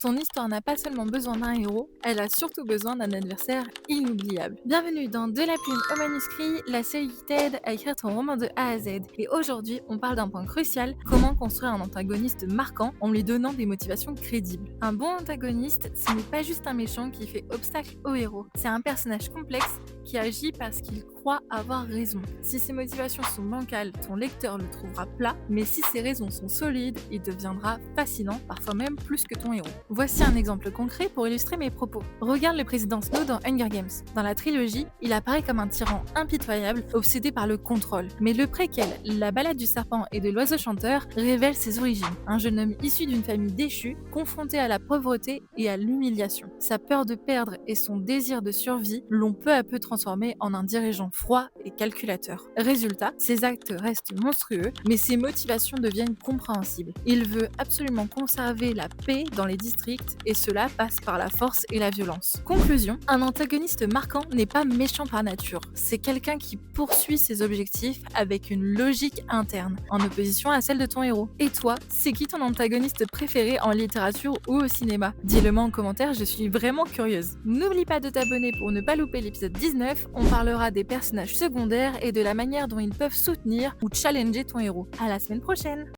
Ton histoire n'a pas seulement besoin d'un héros, elle a surtout besoin d'un adversaire inoubliable. Bienvenue dans De la plume au manuscrit, la série qui t'aide à écrire ton roman de A à Z. Et aujourd'hui, on parle d'un point crucial, comment construire un antagoniste marquant en lui donnant des motivations crédibles. Un bon antagoniste, ce n'est pas juste un méchant qui fait obstacle au héros, c'est un personnage complexe qui agit parce qu'il croit avoir raison. Si ses motivations sont bancales, ton lecteur le trouvera plat, mais si ses raisons sont solides, il deviendra fascinant, parfois même plus que ton héros. Voici un exemple concret pour illustrer mes propos. Regarde le président Snow dans Hunger Games. Dans la trilogie, il apparaît comme un tyran impitoyable, obsédé par le contrôle. Mais le préquel, La balade du serpent et de l'oiseau chanteur, révèle ses origines. Un jeune homme issu d'une famille déchue, confronté à la pauvreté et à l'humiliation. Sa peur de perdre et son désir de survie l'ont peu à peu transformé en un dirigeant froid et calculateur. Résultat, ses actes restent monstrueux, mais ses motivations deviennent compréhensibles. Il veut absolument conserver la paix dans les districts et cela passe par la force et la violence. Conclusion, un antagoniste marquant n'est pas méchant par nature, c'est quelqu'un qui poursuit ses objectifs avec une logique interne, en opposition à celle de ton héros. Et toi, c'est qui ton antagoniste préféré en littérature ou au cinéma? Dis-le-moi en commentaire, je suis vraiment curieuse. N'oublie pas de t'abonner pour ne pas louper l'épisode 19, on parlera des personnages secondaires et de la manière dont ils peuvent soutenir ou challenger ton héros. À la semaine prochaine!